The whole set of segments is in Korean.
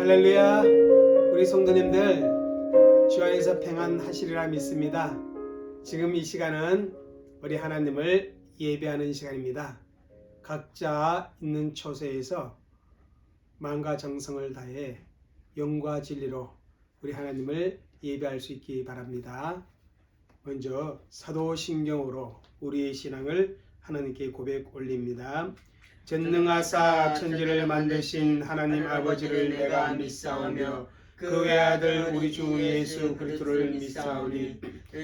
할렐루야. 우리 성도님들 주 안에서 평안하시리라 믿습니다. 지금 이 시간은 우리 하나님을 예배하는 시간입니다. 각자 있는 처소에서 마음과 정성을 다해 영과 진리로 우리 하나님을 예배할 수 있기 바랍니다. 먼저 사도신경으로 우리의 신앙을 하나님께 고백 올립니다. 전능하사 천지를 만드신 하나님 아버지를 내가 믿사오며 그 외아들 우리 주 예수 그리스도를 믿사오니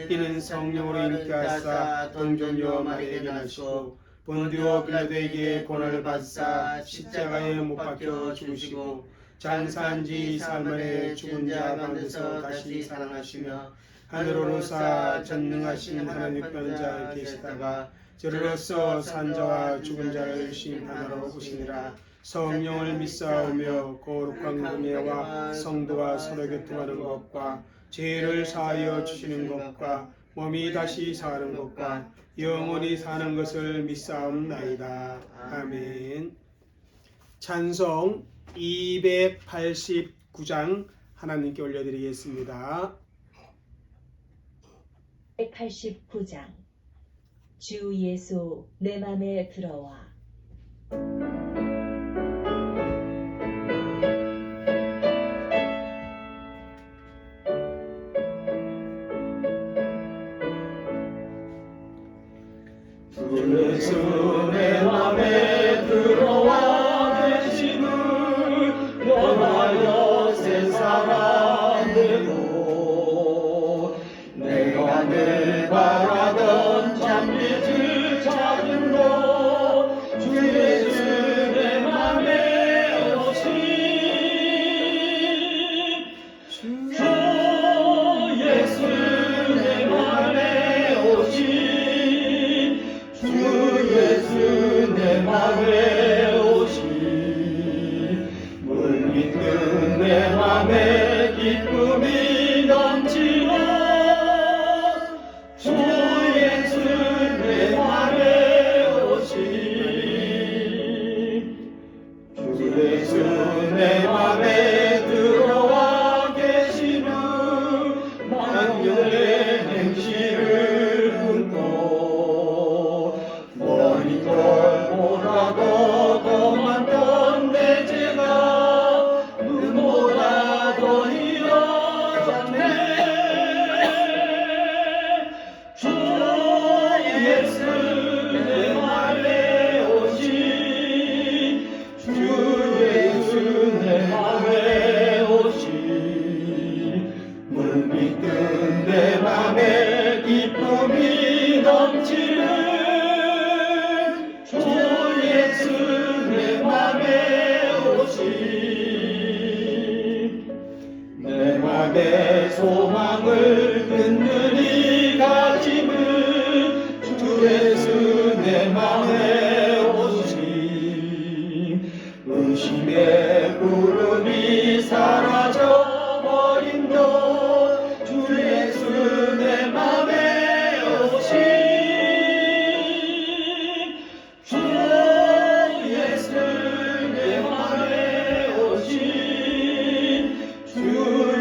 이는 성령으로 잉태하사 동정녀 마리아에게 나시고 본디오 빌라도에게 고난을 받사 십자가에 못 박혀 죽으시고 장사한 지 사흘만에 죽은 자 가운데서 다시 살아나시며 하늘로 오르사 전능하신 하나님 편자에 계시다가 저리로서 산자와 죽은 자를 심판하러 오시니라. 성령을 믿사오며 거룩한 은혜와 성도와 서로 교통하는 것과 죄를 사하여 주시는 것과 몸이 다시 사는 것과 영원히 사는 것을 믿사옵나이다. 아멘. 찬송 289장 하나님께 올려드리겠습니다. 189장 주 예수 내 맘에 들어와. 주 예수 내 맘에 들어와 계심을 원하여 새 사랑 되고 내가 늘 바라던 참빛을 찾은 것 주 예수 내 맘에 오신 주 예수 내 맘에 오신 주 예수 내 맘에 오신 물밑은 내 맘에 기쁨이 넘치고 주 예수 내 맘에 오신 주 예수 내 맘에 들어와 계시는 만년의 행실을 품고 머리 털보다도 더 많던 내 죄가 눈보다 더 hir었네. 주 예수 내 맘에 오신 주 예수 내 맘에 오신 물밑은 내 맘에 기쁨이 넘치는 주 예수 내 맘에 오신 내 맘에 소망을 든든히 가짐은 주 예수 내 맘에 오신 의심의 구름이 사라져 버린 것 주 예수 내 맘에 오신 주 예수 내 맘에 오신 주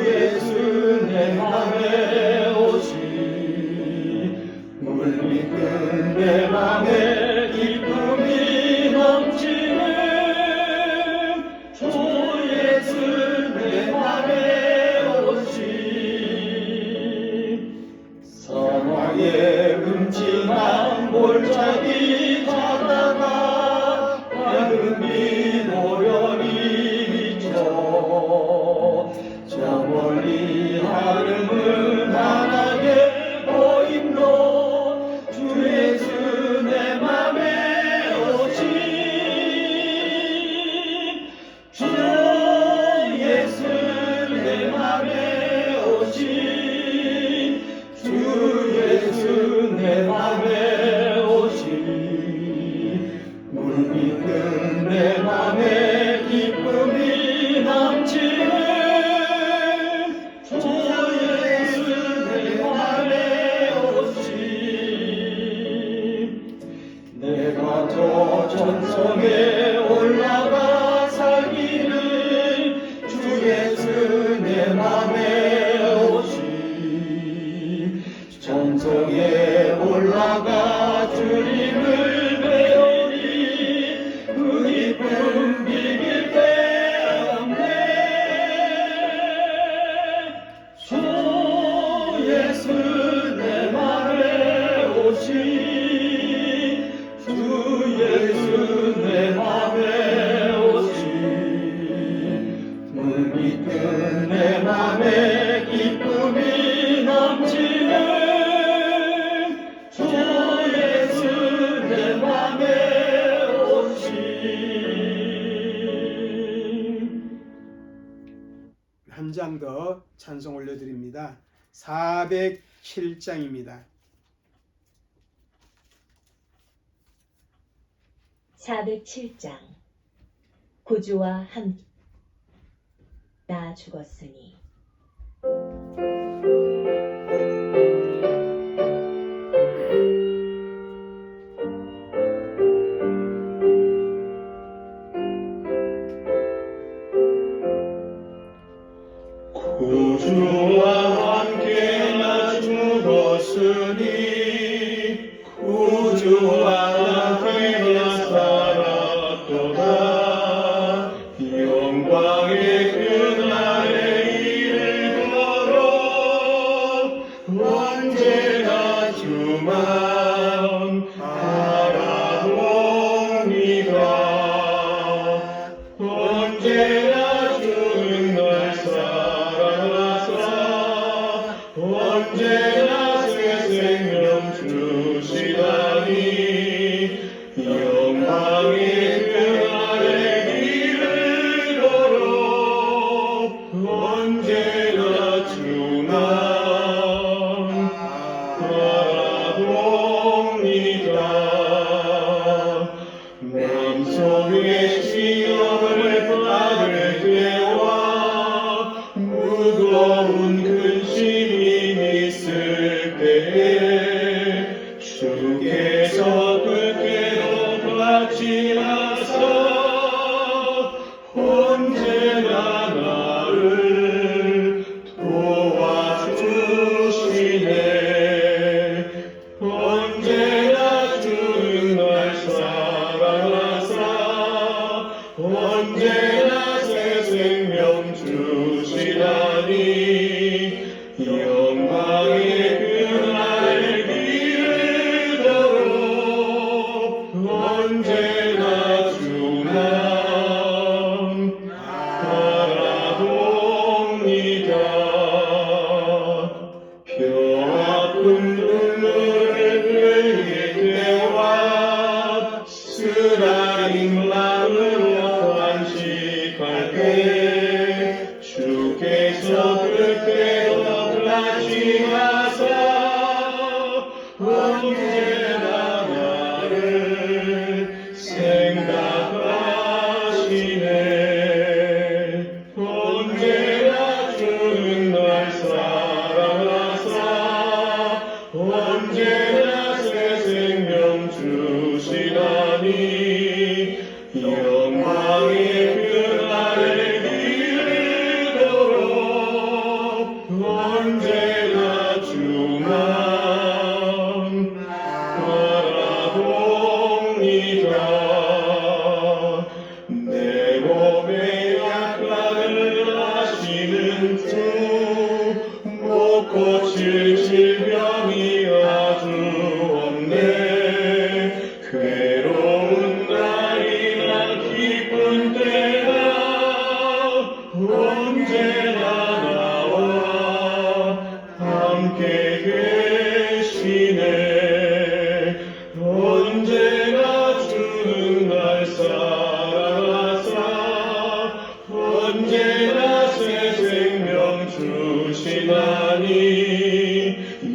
예수 내 맘에 오신 물밑은 내 맘에 기쁨이 넘치는 주 예수 내 맘에 한 장 더 찬송 올려드립니다. 407장입니다. 407장 구주와 함께 나 죽었으니 구주와 함께 나 죽었으니 구주와 함께 나 살았도다. 영광의 그날에 이르도록 언제나 주만 바라봅니다. 언제나 주는 날 언제나 새 생명 주시다니 영광의 그날에 이르도록 언제나 주만 바라봅니다. 마음속에 시험을 받을 때와 무거운 근심이 있을 때에 주께서 그때로 맞이하사 언제나 나를 도와주시네. 언제나 주는 날 사랑하사 언제나 새 생명 주시다니 영광의 그날에 이르도록 언제나 주만 바라봅니다. 뼈아픈 눈물을 흘릴 때와 쓰라린 마음으로 간직할 때 주께서 그때로 맞이하사 언제나 나를 생각하시네. 언제나 주는 날 사랑하사 언제나 새 생명 주시다니 영광의 그날에 이르도록 언제나 주만 바라봅니다. 내 몸의 약간을 아시는 주 못 고칠 질병이 아주 없네. 괴로운 날이나 기쁜 때나 언제나 나와 함께 계시네. 언제나 주는 날 사랑하사 언제나 새 생명 주시나니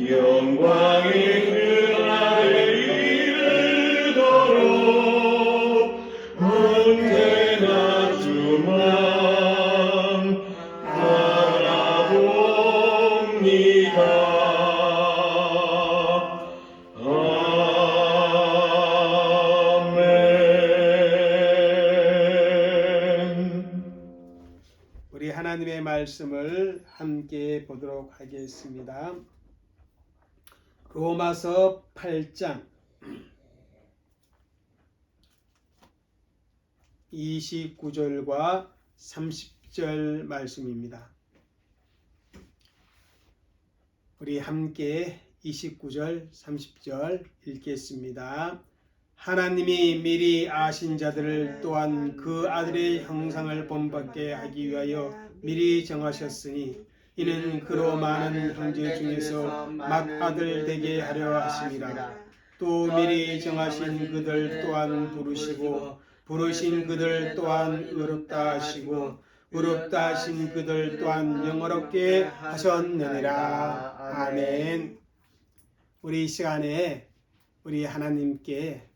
영광의 그날에 이르도록 언제나 주만 바라봅니다. 우리 하나님의 말씀을 함께 보도록 하겠습니다. 로마서 8장 29절과 30절 말씀입니다. 우리 함께 29절, 30절 읽겠습니다. 하나님이 미리 아신 자들을 또한 그 아들의 형상을 본받게 하기 위하여 미리 정하셨으니 이는 그로 많은 형제 중에서 막 아들 되게 하려 하심이라. 또 미리 정하신 그들 또한 부르시고 부르신 그들 또한 의롭다 하시고 의롭다 하신 그들 또한 영어롭게 하셨느니라. 아멘. 우리 이 시간에 우리 하나님께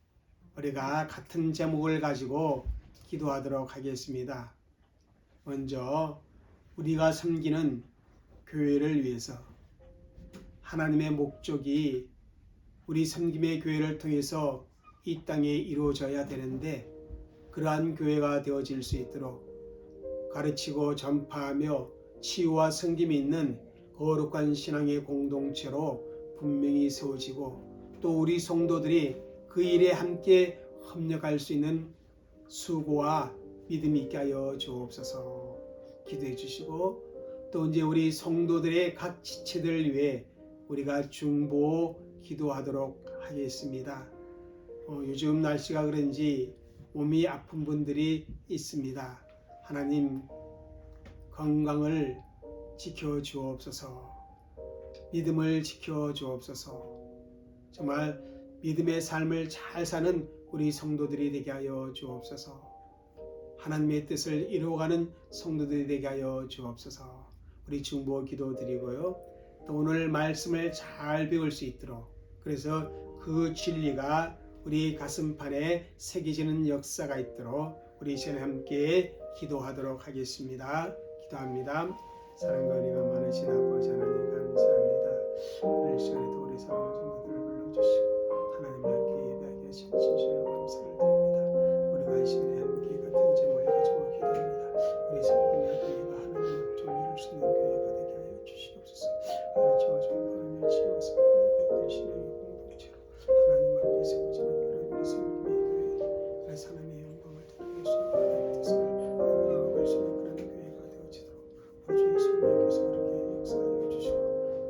우리가 같은 제목을 가지고 기도하도록 하겠습니다. 먼저 우리가 섬기는 교회를 위해서 하나님의 목적이 우리 섬김의 교회를 통해서 이 땅에 이루어져야 되는데 그러한 교회가 되어질 수 있도록 가르치고 전파하며 치유와 섬김이 있는 거룩한 신앙의 공동체로 분명히 세워지고 또 우리 성도들이 그 일에 함께 협력할 수 있는 수고와 믿음이 있게 하여 주옵소서. 기도해 주시고 또 이제 우리 성도들의 각 지체들을 위해 우리가 중보 기도하도록 하겠습니다. 요즘 날씨가 그런지 몸이 아픈 분들이 있습니다. 하나님 건강을 지켜 주옵소서. 믿음을 지켜 주옵소서. 정말 믿음의 삶을 잘 사는 우리 성도들이 되게 하여 주옵소서. 하나님의 뜻을 이루어가는 성도들이 되게 하여 주옵소서. 우리 중보 기도드리고요. 또 오늘 말씀을 잘 배울 수 있도록 그래서 그 진리가 우리 가슴판에 새겨지는 역사가 있도록 우리 이 시간에 함께 기도하도록 하겠습니다. 기도합니다. 사랑과 은혜가 많으신 아버지 하나님 감사합니다. 오늘 이 시간에도 우리 사랑하는 성도들을 불러주시고 하나님 함께 예배하게 하신 진실로 감사를 드립니다. 우리가 이 시간에 함께 같은 제목을 가지고 기도합니다. 우리 섬김의 교회가 하나님 목적을 이룰 수 있는 교회가 되게 하여 주시옵소서. 가르치고 전파하며 치유와서 믿는 신앙의 공동체로 하나님 앞에 세워지는 그런 우리 섬김의 교회 그래서 하나님의 영광을 드러낼 수 있는 하나님의 뜻을 이루어갈 수 있는 그런 교회가 되어지도록 우리 주 예수님께서 그렇게 역사하여 주시고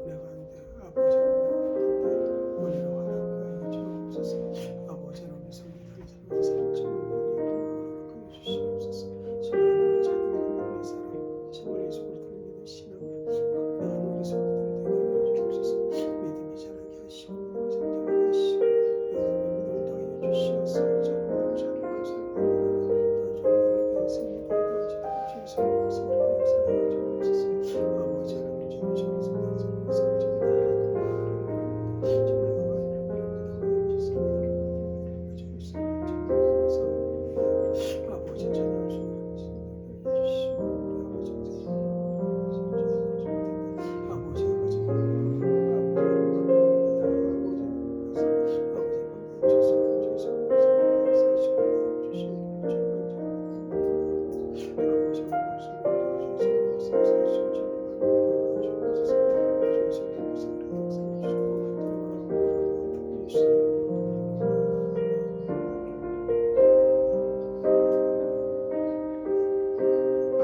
내가 한데 아버지 하나님 우리로 허락하여 주옵소서. 아버지 하나님 성도들의 삶을 살찌고 허락하여 주시옵소서. 정말 자기의 사랑 정말 예수를 믿는 신앙 분명한 우리 성도들 되게 하여 주옵소서. 믿음이 자라게 하시고 성장하게 하시고 믿음을 더하여 주시옵소서. 정말 참 감사합니다. 다 종교에게 성령이 되어지도록 주의 성령께서 그렇게 역사하여 주옵소서. 아버지 하나님 주의 성령께서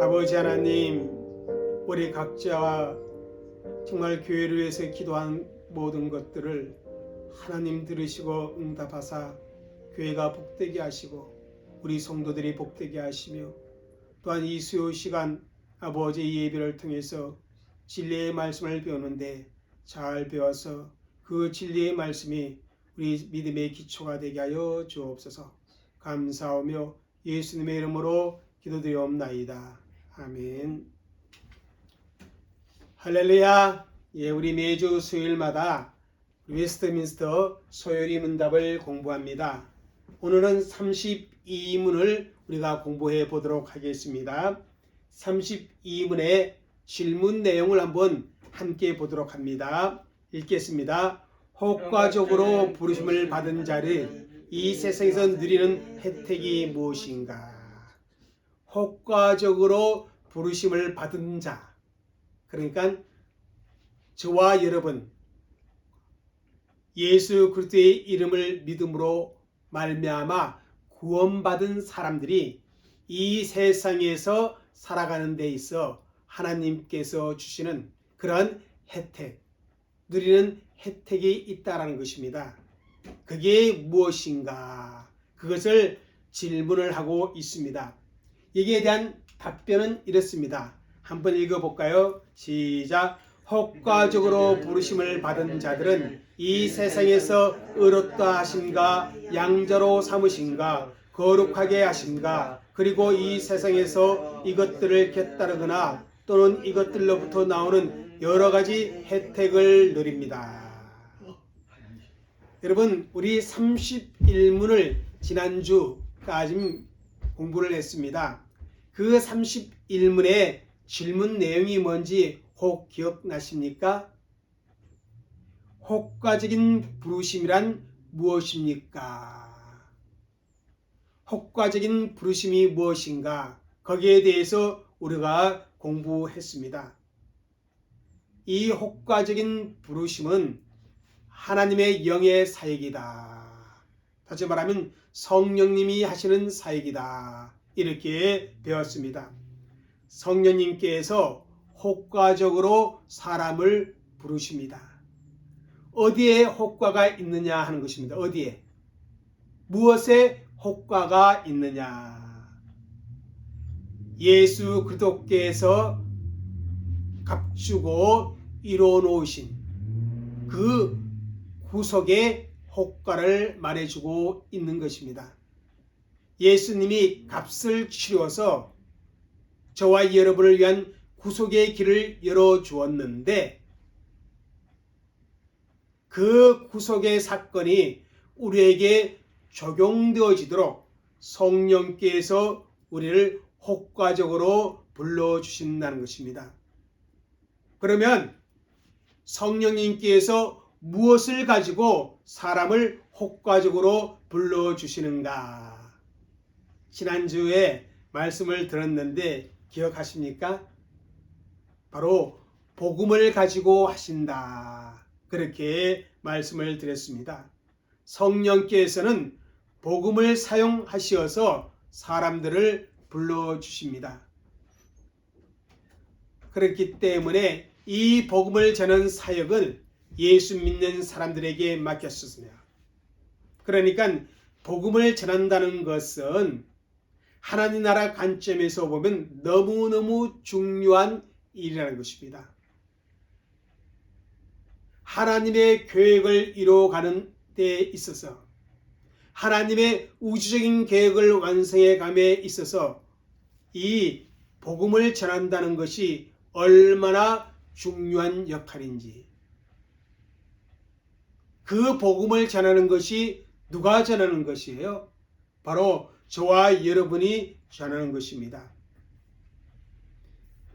아버지 하나님, 우리 각자와 정말 교회를 위해서 기도한 모든 것들을 하나님 들으시고 응답하사 교회가 복되게 하시고 우리 성도들이 복되게 하시며 또한 이 수요 시간 아버지의 예배를 통해서 진리의 말씀을 배우는데 잘 배워서 그 진리의 말씀이 우리 믿음의 기초가 되게 하여 주옵소서. 감사하며 예수님의 이름으로 기도드리옵나이다. 아멘. 할렐루야. 예, 우리 매주 수요일마다 웨스트민스터 소요리 문답을 공부합니다. 오늘은 32문을 우리가 공부해 보도록 하겠습니다. 32문의 질문 내용을 한번 함께 보도록 합니다. 읽겠습니다. 효과적으로 부르심을 받은 자를 이 세상에서 누리는 혜택이 무엇인가? 효과적으로 부르심을 받은 자, 그러니까 저와 여러분 예수 그리스도의 이름을 믿음으로 말미암아 구원받은 사람들이 이 세상에서 살아가는 데 있어 하나님께서 주시는 그런 혜택, 누리는 혜택이 있다라는 것입니다. 그게 무엇인가? 그것을 질문을 하고 있습니다. 여기에 대한 답변은 이렇습니다. 한번 읽어볼까요? 시작. 효과적으로 부르심을 받은 자들은 이 세상에서 의롭다 하신가, 양자로 삼으신가, 거룩하게 하신가, 그리고 이 세상에서 이것들을 깨따르거나 또는 이것들로부터 나오는 여러 가지 혜택을 누립니다. 여러분, 우리 31문을 지난주까지 공부를 했습니다. 그 31문의 질문 내용이 뭔지 혹 기억나십니까? 혹과적인 부르심이란 무엇입니까? 혹과적인 부르심이 무엇인가? 거기에 대해서 우리가 공부했습니다. 이 혹과적인 부르심은 하나님의 영의 사역이다. 다시 말하면 성령님이 하시는 사역이다. 이렇게 배웠습니다. 성령님께서 혹과적으로 사람을 부르십니다. 어디에 혹과가 있느냐 하는 것입니다. 어디에? 무엇에 혹과가 있느냐? 예수 그리스도께서 값주고 이루어 놓으신 그 구속의 혹과를 말해주고 있는 것입니다. 예수님이 값을 치루어서 저와 여러분을 위한 구속의 길을 열어주었는데 그 구속의 사건이 우리에게 적용되어지도록 성령께서 우리를 혹과적으로 불러주신다는 것입니다. 그러면 성령님께서 무엇을 가지고 사람을 혹과적으로 불러주시는가? 지난주에 말씀을 들었는데 기억하십니까? 바로 복음을 가지고 하신다. 그렇게 말씀을 드렸습니다. 성령께서는 복음을 사용하시어서 사람들을 불러주십니다. 그렇기 때문에 이 복음을 전하는 사역을 예수 믿는 사람들에게 맡겼습니다. 그러니까 복음을 전한다는 것은 하나님 나라 관점에서 보면 너무너무 중요한 일이라는 것입니다. 하나님의 계획을 이루어가는 데 있어서 하나님의 우주적인 계획을 완성해 감에 있어서 이 복음을 전한다는 것이 얼마나 중요한 역할인지, 그 복음을 전하는 것이 누가 전하는 것이에요? 바로 저와 여러분이 전하는 것입니다.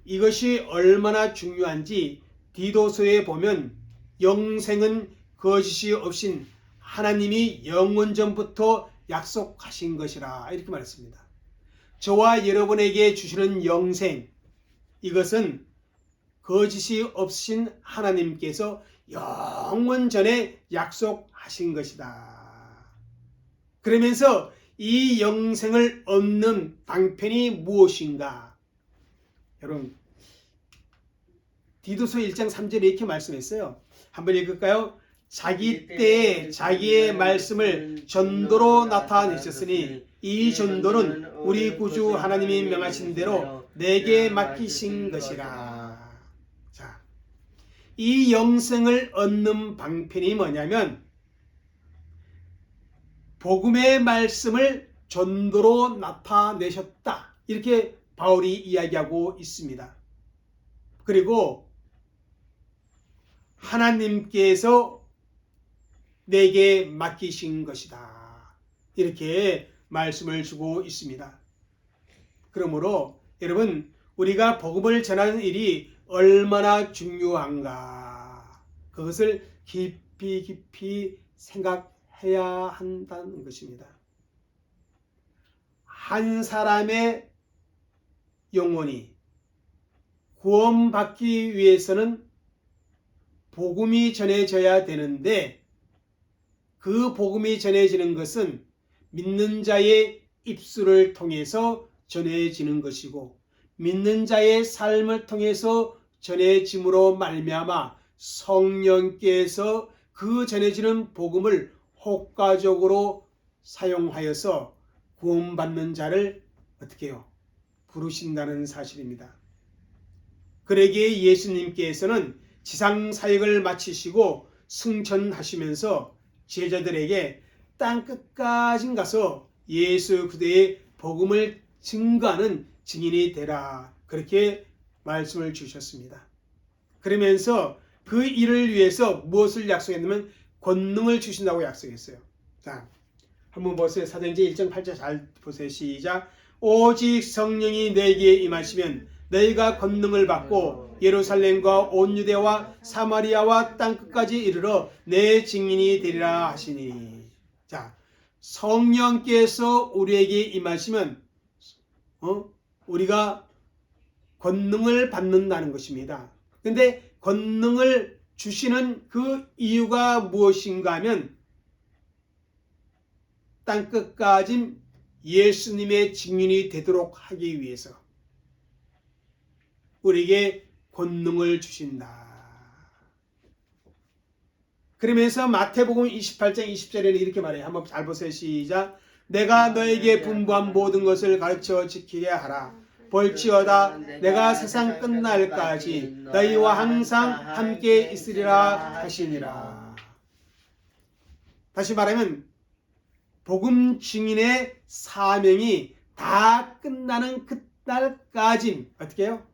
이것이 얼마나 중요한지 디도서에 보면 영생은 거짓이 없인 하나님이 영원전부터 약속하신 것이라 이렇게 말했습니다. 저와 여러분에게 주시는 영생, 이것은 거짓이 없으신 하나님께서 영원전에 약속하신 것이다. 그러면서 이 영생을 얻는 방편이 무엇인가? 여러분, 디도서 1장 3절에 이렇게 말씀했어요. 한번 읽을까요? 자기 때에 자기의 말씀을 전도로 나타내셨으니 이 전도는 우리 구주 하나님이 명하신 대로 내게 맡기신 것이라. 자, 이 영생을 얻는 방편이 뭐냐면 복음의 말씀을 전도로 나타내셨다. 이렇게 바울이 이야기하고 있습니다. 그리고 하나님께서 내게 맡기신 것이다. 이렇게 말씀을 주고 있습니다. 그러므로 여러분, 우리가 복음을 전하는 일이 얼마나 중요한가, 그것을 깊이 생각해야 한다는 것입니다. 한 사람의 영혼이 구원받기 위해서는 복음이 전해져야 되는데 그 복음이 전해지는 것은 믿는 자의 입술을 통해서 전해지는 것이고 믿는 자의 삶을 통해서 전해짐으로 말미암아 성령께서 그 전해지는 복음을 효과적으로 사용하여서 구원받는 자를 어떻게 해요? 부르신다는 사실입니다. 그러기에 예수님께서는 지상 사역을 마치시고 승천하시면서 제자들에게 땅 끝까지 가서 예수 그리스도의 복음을 증거하는 증인이 되라. 그렇게 말씀을 주셨습니다. 그러면서 그 일을 위해서 무엇을 약속했냐면 권능을 주신다고 약속했어요. 자, 한번 보세요. 사도행전 1장 8절 잘 보세요. 시작. 오직 성령이 너에게 임하시면 너희가 권능을 받고 예루살렘과 온 유대와 사마리아와 땅끝까지 이르러 내 증인이 되리라 하시니. 자, 성령께서 우리에게 임하시면 우리가 권능을 받는다는 것입니다. 근데 권능을 주시는 그 이유가 무엇인가 하면 땅끝까지 예수님의 증인이 되도록 하기 위해서 우리에게 권능을 주신다. 그러면서 마태복음 28장 20절에는 이렇게 말해요. 한번 잘 보세요. 시작. 내가 너에게 분부한 모든 것을 가르쳐 지키게 하라. 볼지어다 내가 세상 끝날까지 너희와 항상 함께 있으리라 하시니라. 다시 말하면 복음 증인의 사명이 다 끝나는 그날까지 어떻게 해요?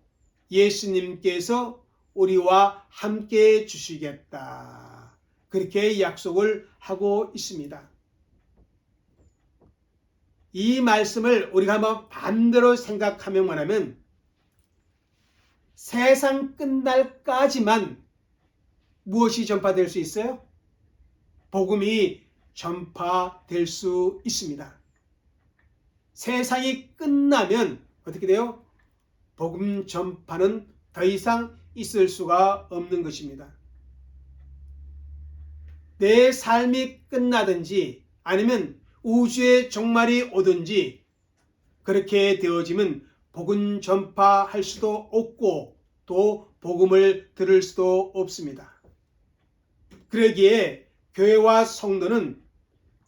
예수님께서 우리와 함께 주시겠다. 그렇게 약속을 하고 있습니다. 이 말씀을 우리가 한번 반대로 생각하면 뭐냐면 세상 끝날까지만 무엇이 전파될 수 있어요? 복음이 전파될 수 있습니다. 세상이 끝나면 어떻게 돼요? 복음 전파는 더 이상 있을 수가 없는 것입니다. 내 삶이 끝나든지 아니면 우주의 종말이 오든지 그렇게 되어지면 복음 전파할 수도 없고 또 복음을 들을 수도 없습니다. 그러기에 교회와 성도는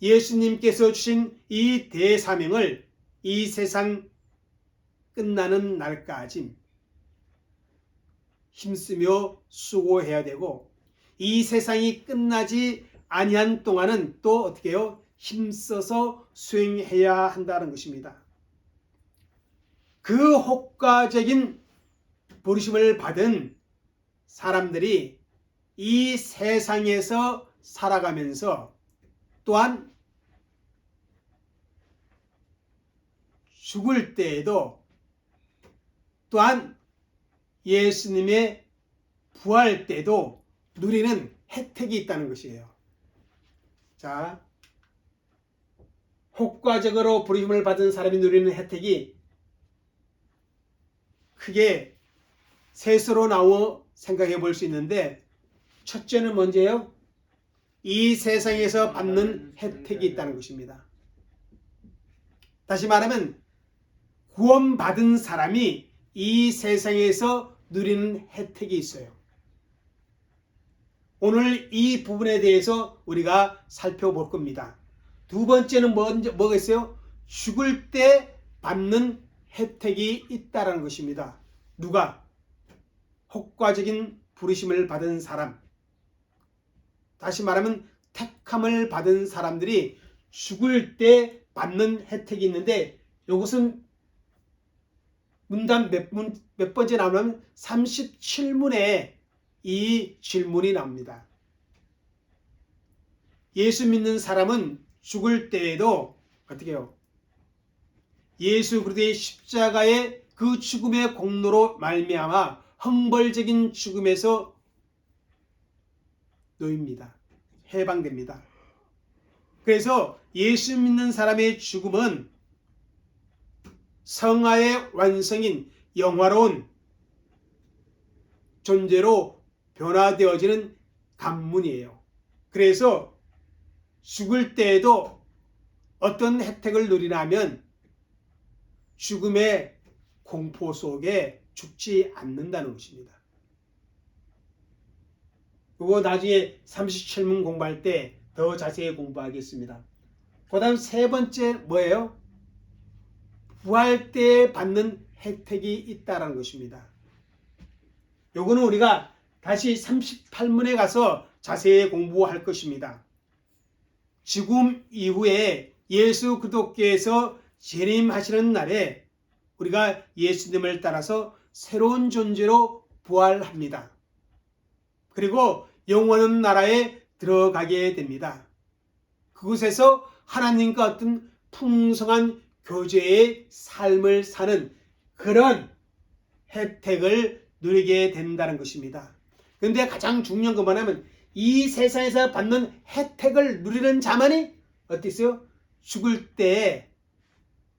예수님께서 주신 이 대사명을 이 세상 끝나는 날까지 힘쓰며 수고해야 되고 이 세상이 끝나지 아니한 동안은 또 어떻게 해요? 힘써서 수행해야 한다는 것입니다. 그 효과적인 부르심을 받은 사람들이 이 세상에서 살아가면서 또한 죽을 때에도 또한 예수님의 부활 때도 누리는 혜택이 있다는 것이에요. 자, 효과적으로 부르심을 받은 사람이 누리는 혜택이 크게 셋으로 나누어 생각해 볼 수 있는데 첫째는 뭔지예요? 이 세상에서 받는 혜택이 있다는 것입니다. 다시 말하면 구원받은 사람이 이 세상에서 누리는 혜택이 있어요. 오늘 이 부분에 대해서 우리가 살펴볼 겁니다. 두 번째는 뭐겠어요? 죽을 때 받는 혜택이 있다는 것입니다. 누가? 효과적인 부르심을 받은 사람. 다시 말하면 택함을 받은 사람들이 죽을 때 받는 혜택이 있는데 이것은 문단 몇 번째 나오면 37문에 이 질문이 나옵니다. 예수 믿는 사람은 죽을 때에도 어떻게 해요? 예수 그리스도의 십자가의 그 죽음의 공로로 말미암아 형벌적인 죽음에서 놓입니다. 해방됩니다. 그래서 예수 믿는 사람의 죽음은 성화의 완성인 영화로운 존재로 변화되어지는 관문이에요. 그래서 죽을 때에도 어떤 혜택을 누리냐면 죽음의 공포 속에 죽지 않는다는 것입니다. 그거 나중에 37문 공부할 때 더 자세히 공부하겠습니다. 그 다음 세 번째 뭐예요? 부활 때 받는 혜택이 있다는 것입니다. 요거는 우리가 다시 38문에 가서 자세히 공부할 것입니다. 죽음 이후에 예수 그리스도께서 재림하시는 날에 우리가 예수님을 따라서 새로운 존재로 부활합니다. 그리고 영원한 나라에 들어가게 됩니다. 그곳에서 하나님과 어떤 풍성한 교제의 삶을 사는 그런 혜택을 누리게 된다는 것입니다. 그런데 가장 중요한 건 뭐냐면 이 세상에서 받는 혜택을 누리는 자만이 어떻게 있어요? 죽을 때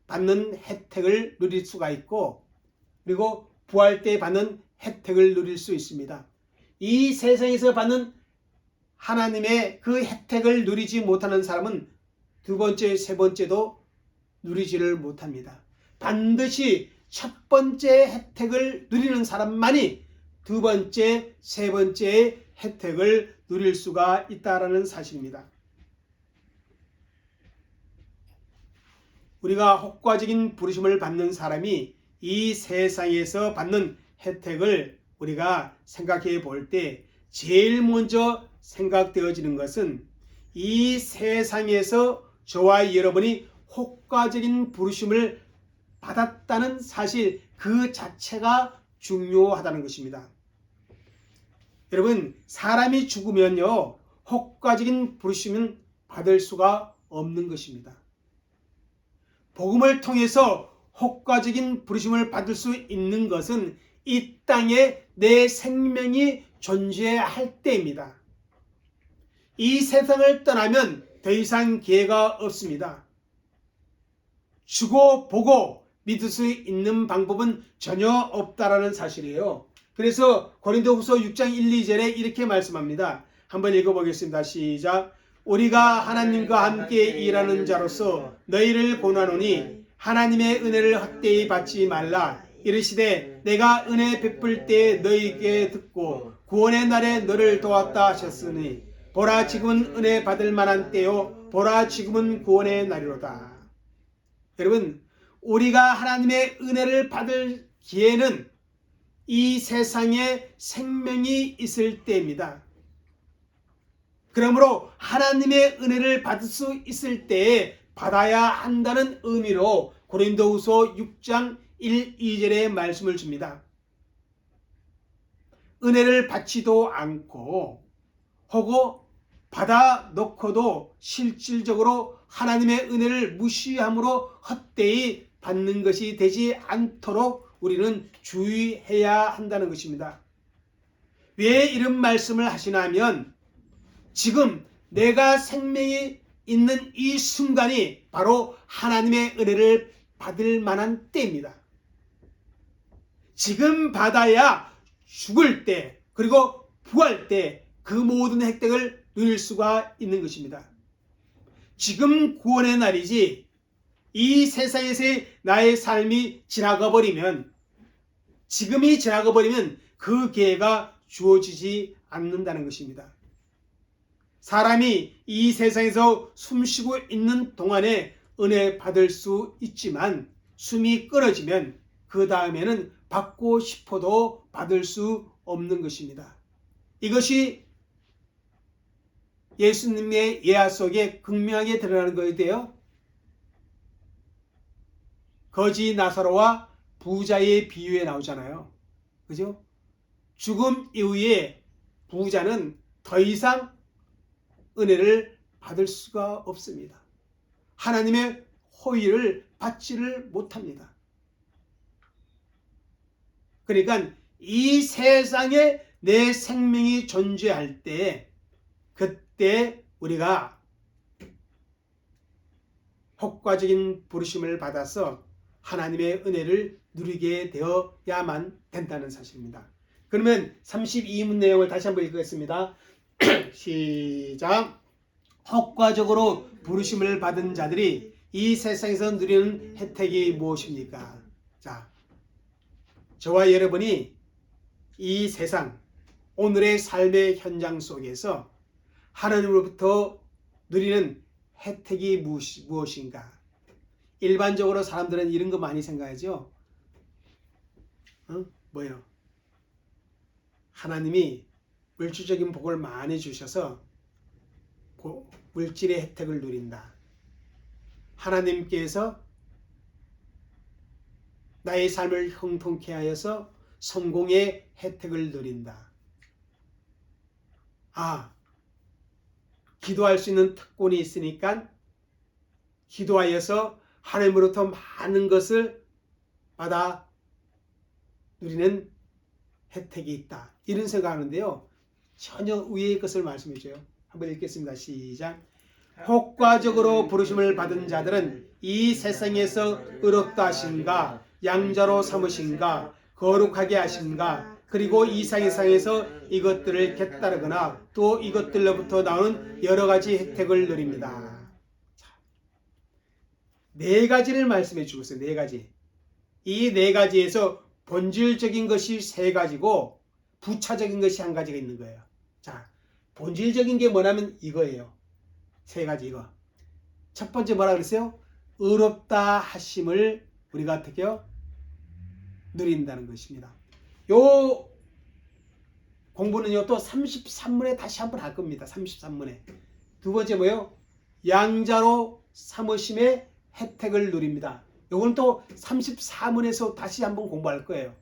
받는 혜택을 누릴 수가 있고 그리고 부활 때 받는 혜택을 누릴 수 있습니다. 이 세상에서 받는 하나님의 그 혜택을 누리지 못하는 사람은 두 번째, 세 번째도 누리지를 못합니다. 반드시 첫 번째 혜택을 누리는 사람만이 두 번째, 세 번째의 혜택을 누릴 수가 있다는 사실입니다. 우리가 혹과적인 부르심을 받는 사람이 이 세상에서 받는 혜택을 우리가 생각해 볼 때 제일 먼저 생각되어지는 것은 이 세상에서 저와 여러분이 혹과적인 부르심을 받았다는 사실 그 자체가 중요하다는 것입니다. 여러분, 사람이 죽으면요, 혹과적인 부르심은 받을 수가 없는 것입니다. 복음을 통해서 혹과적인 부르심을 받을 수 있는 것은 이 땅에 내 생명이 존재할 때입니다. 이 세상을 떠나면 더 이상 기회가 없습니다. 주고 보고 믿을 수 있는 방법은 전혀 없다라는 사실이에요. 그래서 고린도후서 6장 1, 2절에 이렇게 말씀합니다. 한번 읽어보겠습니다. 시작. 우리가 하나님과 함께 일하는 자로서 너희를 권하노니 하나님의 은혜를 헛되이 받지 말라. 이르시되 내가 은혜 베풀 때에 너희에게 듣고 구원의 날에 너를 도왔다 하셨으니 보라 지금은 은혜 받을 만한 때요 보라 지금은 구원의 날이로다. 여러분, 우리가 하나님의 은혜를 받을 기회는 이 세상에 생명이 있을 때입니다. 그러므로 하나님의 은혜를 받을 수 있을 때에 받아야 한다는 의미로 고린도후서 6장 1, 2절의 말씀을 줍니다. 은혜를 받지도 않고 혹은 받아 놓고도 실질적으로 하나님의 은혜를 무시함으로 헛되이 받는 것이 되지 않도록 우리는 주의해야 한다는 것입니다. 왜 이런 말씀을 하시냐면 지금 내가 생명이 있는 이 순간이 바로 하나님의 은혜를 받을 만한 때입니다. 지금 받아야 죽을 때 그리고 부활 때 그 모든 혜택을 누릴 수가 있는 것입니다. 지금 구원의 날이지 이 세상에서의 나의 삶이 지나가 버리면 지금이 지나가 버리면 그 기회가 주어지지 않는다는 것입니다. 사람이 이 세상에서 숨쉬고 있는 동안에 은혜 받을 수 있지만 숨이 끊어지면 그 다음에는 받고 싶어도 받을 수 없는 것입니다. 이것이 예수님의 예화 속에 극명하게 드러나는 것인데요. 거지 나사로와 부자의 비유에 나오잖아요. 그죠? 죽음 이후에 부자는 더 이상 은혜를 받을 수가 없습니다. 하나님의 호의를 받지를 못합니다. 그러니까 이 세상에 내 생명이 존재할 때 그때 우리가 혹과적인 부르심을 받아서 하나님의 은혜를 누리게 되어야만 된다는 사실입니다. 그러면 32문 내용을 다시 한번 읽겠습니다. 시작. 혹과적으로 부르심을 받은 자들이 이 세상에서 누리는 혜택이 무엇입니까? 자, 저와 여러분이 이 세상 오늘의 삶의 현장 속에서 하나님으로부터 누리는 혜택이 무엇인가? 일반적으로 사람들은 이런 거 많이 생각하죠. 뭐요? 하나님이 물질적인 복을 많이 주셔서 물질의 혜택을 누린다. 하나님께서 나의 삶을 형통케 하여서 성공의 혜택을 누린다. 기도할 수 있는 특권이 있으니까 기도하여서 하나님으로부터 많은 것을 받아 누리는 혜택이 있다. 이런 생각하는데요. 전혀 의외의 것을 말씀해 줘요. 한번 읽겠습니다. 시작. 효과적으로 부르심을 받은 자들은 이 세상에서 의롭다 하신가, 양자로 삼으신가, 거룩하게 하신가, 그리고 이 세상에서 이것들을 깨달으거나 또 이것들로부터 나오는 여러 가지 혜택을 누립니다. 네 가지를 말씀해 주고 있어요. 네 가지. 이 네 가지에서 본질적인 것이 세 가지고 부차적인 것이 한 가지가 있는 거예요. 자, 본질적인 게 뭐냐면 이거예요. 세 가지 이거. 첫 번째 뭐라 그랬어요? 의롭다 하심을 우리가 어떻게 해요? 누린다는 것입니다. 요 공부는요 또 33문에 다시 한번 할 겁니다. 33문에. 두 번째 뭐예요? 양자로 삼으심의 혜택을 누립니다. 요건 또 34문에서 다시 한번 공부할 거예요.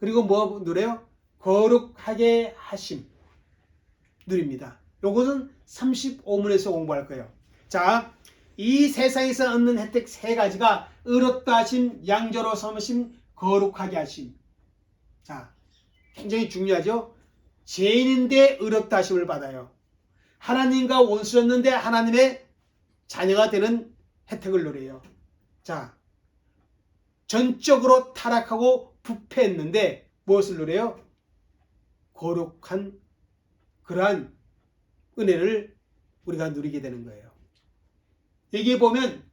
그리고 뭐 누려요? 거룩하게 하심 누립니다. 요것은 35문에서 공부할 거예요. 자, 이 세상에서 얻는 혜택 세 가지가 의롭다 하심, 양자로 삼으심, 거룩하게 하심. 자, 굉장히 중요하죠. 죄인인데 의롭다 하심을 받아요. 하나님과 원수였는데 하나님의 자녀가 되는 혜택을 누려요. 자, 전적으로 타락하고 부패했는데 무엇을 누려요? 거룩한 그러한 은혜를 우리가 누리게 되는 거예요. 여기에 보면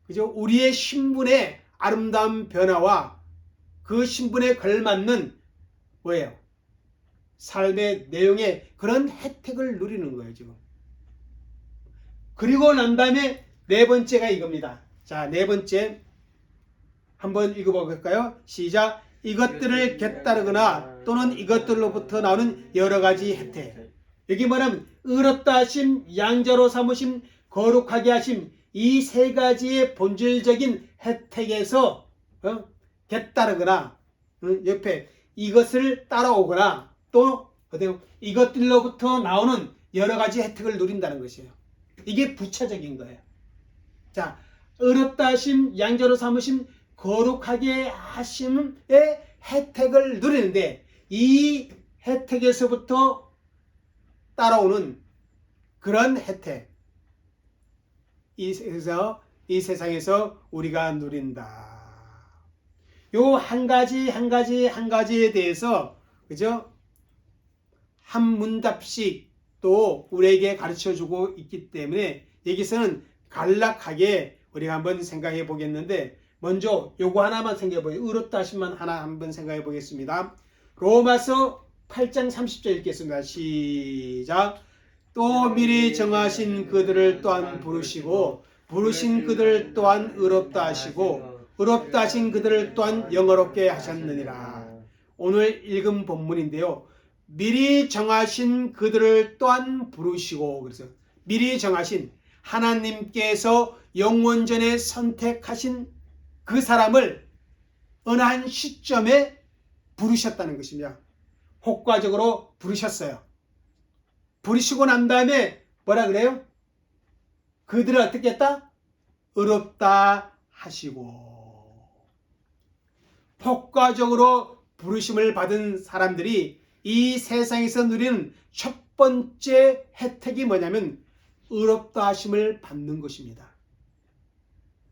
그죠? 우리의 신분의 아름다운 변화와 그 신분에 걸맞는 뭐예요? 삶의 내용의 그런 혜택을 누리는 거예요, 지금. 그리고 난 다음에 네 번째가 이겁니다. 자, 네 번째 한번 읽어볼까요? 시작. 이것들을 깨달으거나 또는 이것들로부터 나오는 여러 가지 혜택. 여기 뭐냐면 의롭다 하심, 양자로 삼으심, 거룩하게 하심, 이 세 가지의 본질적인 혜택에서 깨달으거나 옆에 이것을 따라오거나 또 이것들로부터 나오는 여러 가지 혜택을 누린다는 것이에요. 이게 부차적인 거예요. 자, 의롭다 하심, 양자로 삼으심, 거룩하게 하심의 혜택을 누리는데 이 혜택에서부터 따라오는 그런 혜택, 이 세상에서 우리가 누린다. 요 한 가지에 대해서 그죠? 한 문답씩 또 우리에게 가르쳐 주고 있기 때문에 여기서는 간략하게 우리가 한번 생각해 보겠는데 먼저 요거 하나만 생각해 보세요. 의롭다 하심만 하나 한번 생각해 보겠습니다. 로마서 8장 30절 읽겠습니다. 시작. 또 미리 정하신 그들을 또한 부르시고 부르신 그들 또한 의롭다 하시고 의롭다 하신 그들을 또한 영어롭게 하셨느니라. 오늘 읽은 본문인데요. 미리 정하신 그들을 또한 부르시고, 그래서 미리 정하신 하나님께서 영원전에 선택하신 그 사람을 어느 한 시점에 부르셨다는 것입니다. 효과적으로 부르셨어요. 부르시고 난 다음에 뭐라 그래요? 그들을 어떻게 했다? 의롭다 하시고. 효과적으로 부르심을 받은 사람들이 이 세상에서 누리는 첫 번째 혜택이 뭐냐면 의롭다 하심을 받는 것입니다.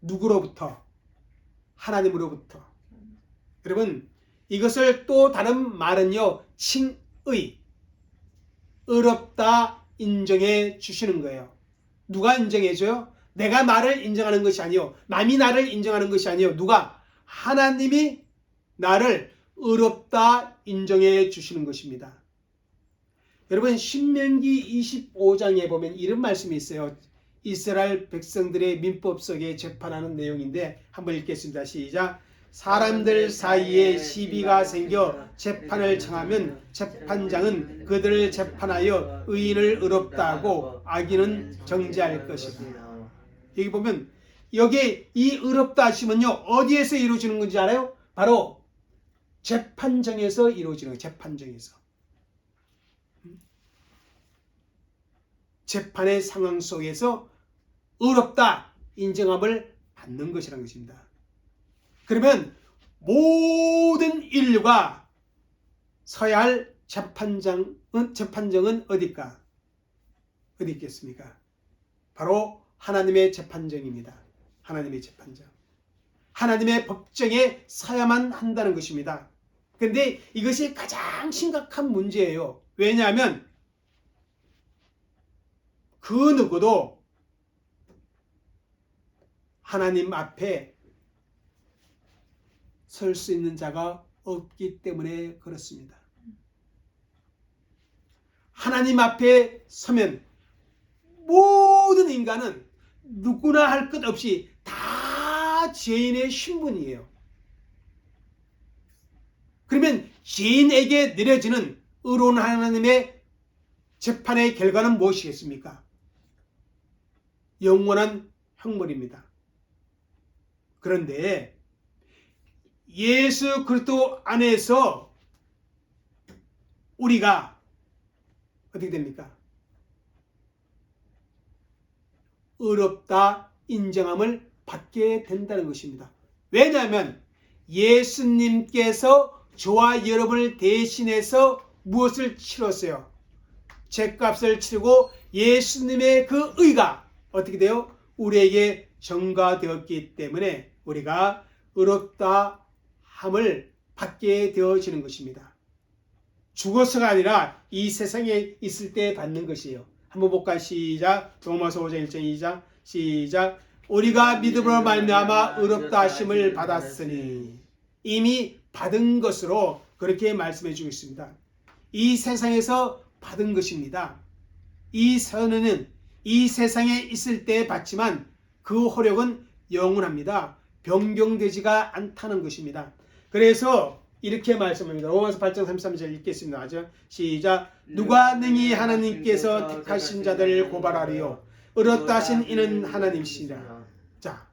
누구로부터? 하나님으로부터. 여러분, 이것을 또 다른 말은요, 칭의, 의롭다 인정해 주시는 거예요. 누가 인정해 줘요? 내가 나를 인정하는 것이 아니요, 남이 나를 인정하는 것이 아니요, 누가? 하나님이 나를 의롭다 인정해 주시는 것입니다. 여러분, 신명기 25장에 보면 이런 말씀이 있어요. 이스라엘 백성들의 민법 속에 재판하는 내용인데 한번 읽겠습니다. 시작. 사람들 사이에 시비가 생겨 재판을 청하면 재판장은 그들을 재판하여 의인을 의롭다 하고 악인은 정죄할 것이다. 여기 보면 여기 이 의롭다 하심은요, 어디에서 이루어지는 건지 알아요? 바로 재판정에서 이루어지는 거예요. 재판정에서. 재판의 상황 속에서 의롭다 인정함을 받는 것이라는 것입니다. 그러면 모든 인류가 서야 할 재판정은 어디일까? 어디 있겠습니까? 바로 하나님의 재판정입니다. 하나님의 재판정. 하나님의 법정에 서야만 한다는 것입니다. 그런데 이것이 가장 심각한 문제예요. 왜냐하면 그 누구도 하나님 앞에 설 수 있는 자가 없기 때문에 그렇습니다. 하나님 앞에 서면 모든 인간은 누구나 할 것 없이 다 죄인의 신분이에요. 그러면 죄인에게 내려지는 의로운 하나님의 재판의 결과는 무엇이겠습니까? 영원한 형벌입니다. 그런데 예수 그리스도 안에서 우리가 어떻게 됩니까? 의롭다 인정함을 받게 된다는 것입니다. 왜냐하면 예수님께서 저와 여러분을 대신해서 무엇을 치렀어요? 죄값을 치르고 예수님의 그 의가 어떻게 돼요? 우리에게 전가되었기 때문에 우리가 의롭다 함을 받게 되어지는 것입니다. 죽어서가 아니라 이 세상에 있을 때 받는 것이에요. 한번 볼까요? 시작. 로마서 5장 1장 2장 시작. 우리가 믿음으로 말미암아 의롭다 하심을 받았으니 이미 받은 것으로 그렇게 말씀해 주고 있습니다. 이 세상에서 받은 것입니다. 이 선언은 이 세상에 있을 때 받지만 그 호력은 영원합니다. 변경되지가 않다는 것입니다. 그래서 이렇게 말씀합니다. 로마서 8장 33절 읽겠습니다. 시작. 누가 능히 하나님께서 택하신 자들을 고발하리요 의롭다 하신 이는 하나님이시라. 자,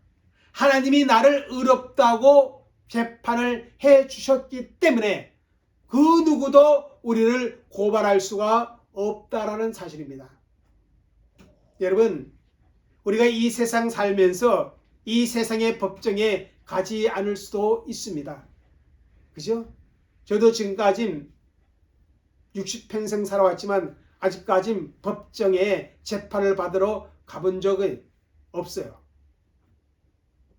하나님이 나를 의롭다고 재판을 해 주셨기 때문에 그 누구도 우리를 고발할 수가 없다라는 사실입니다. 여러분, 우리가 이 세상 살면서 이 세상의 법정에 가지 않을 수도 있습니다. 그죠? 저도 지금까지 60평생 살아왔지만 아직까지 법정에 재판을 받으러 가본 적은 없어요.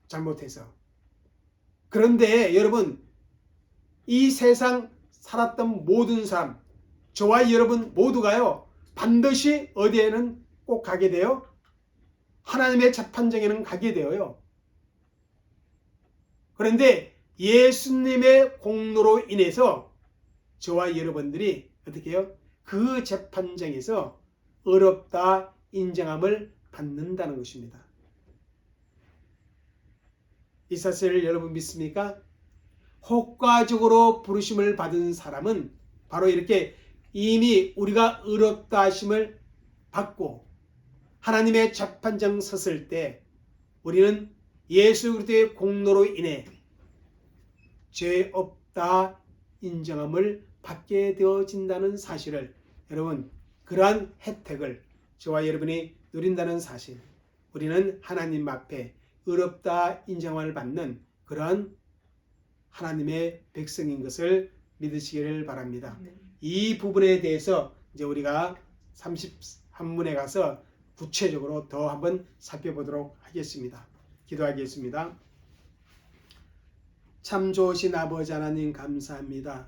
잘못해서. 그런데 여러분, 이 세상 살았던 모든 사람, 저와 여러분 모두가요, 반드시 어디에는 꼭 가게 돼요? 하나님의 재판정에는 가게 되어요. 그런데 예수님의 공로로 인해서 저와 여러분들이 어떻게 해요? 그 재판정에서 의롭다 인정함을 받는다는 것입니다. 이 사실을 여러분 믿습니까? 효과적으로 부르심을 받은 사람은 바로 이렇게 이미 우리가 의롭다 하심을 받고 하나님의 재판정 섰을 때 우리는 예수 그리스도의 공로로 인해 죄 없다 인정함을 받게 되어진다는 사실을, 여러분, 그러한 혜택을 저와 여러분이 누린다는 사실, 우리는 하나님 앞에 의롭다 인정함을 받는 그러한 하나님의 백성인 것을 믿으시기를 바랍니다. 이 부분에 대해서 이제 우리가 33문에 가서 구체적으로 더 한번 살펴보도록 하겠습니다. 기도하겠습니다. 참 좋으신 아버지 하나님 감사합니다.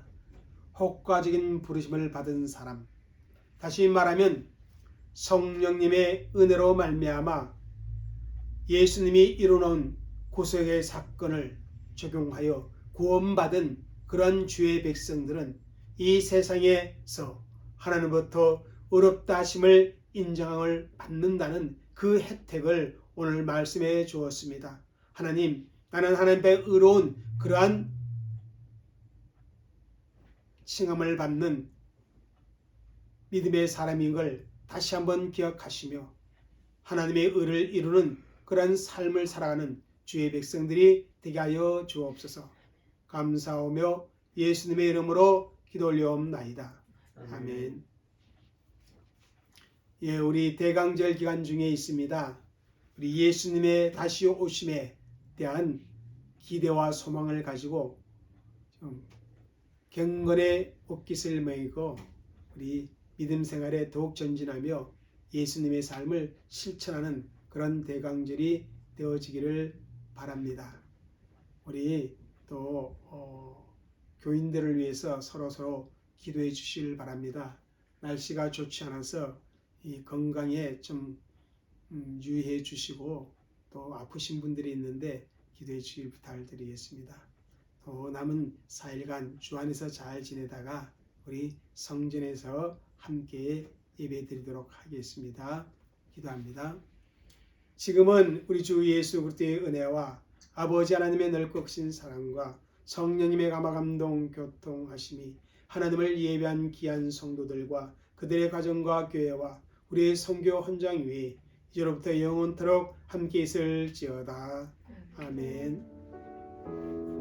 효과적인 부르심을 받은 사람, 다시 말하면 성령님의 은혜로 말미암아 예수님이 이루어놓은 구속의 사건을 적용하여 구원받은 그런 주의 백성들은 이 세상에서 하나님부터 의롭다 하심을 인정함을 받는다는 그 혜택을 오늘 말씀해 주었습니다. 하나님, 나는 하나님의 의로운 그러한 칭함을 받는 믿음의 사람인 걸 다시 한번 기억하시며 하나님의 의를 이루는 그런 삶을 살아가는 주의 백성들이 되게 하여 주옵소서. 감사하며 예수님의 이름으로 기도 올려옵나이다. 아멘. 예, 우리 대강절 기간 중에 있습니다. 우리 예수님의 다시 오심에 대한 기대와 소망을 가지고 좀 경건의 옷깃을 메이고 우리 믿음 생활에 더욱 전진하며 예수님의 삶을 실천하는 그런 대강절이 되어지기를 바랍니다. 우리 또 교인들을 위해서 서로 기도해 주시길 바랍니다. 날씨가 좋지 않아서 이 건강에 좀 유의해 주시고 또 아프신 분들이 있는데 기도해 주길 부탁드리겠습니다. 또 남은 4일간 주 안에서 잘 지내다가 우리 성전에서 함께 예배 드리도록 하겠습니다. 기도합니다. 지금은 우리 주 예수 그리스도의 은혜와 아버지 하나님의 넓고 크신 사랑과 성령님의 감화감동 교통하심이 하나님을 예배한 귀한 성도들과 그들의 가정과 교회와 우리의 선교 헌장 위에 이제로부터 영원토록 함께 있을지어다. 아멘.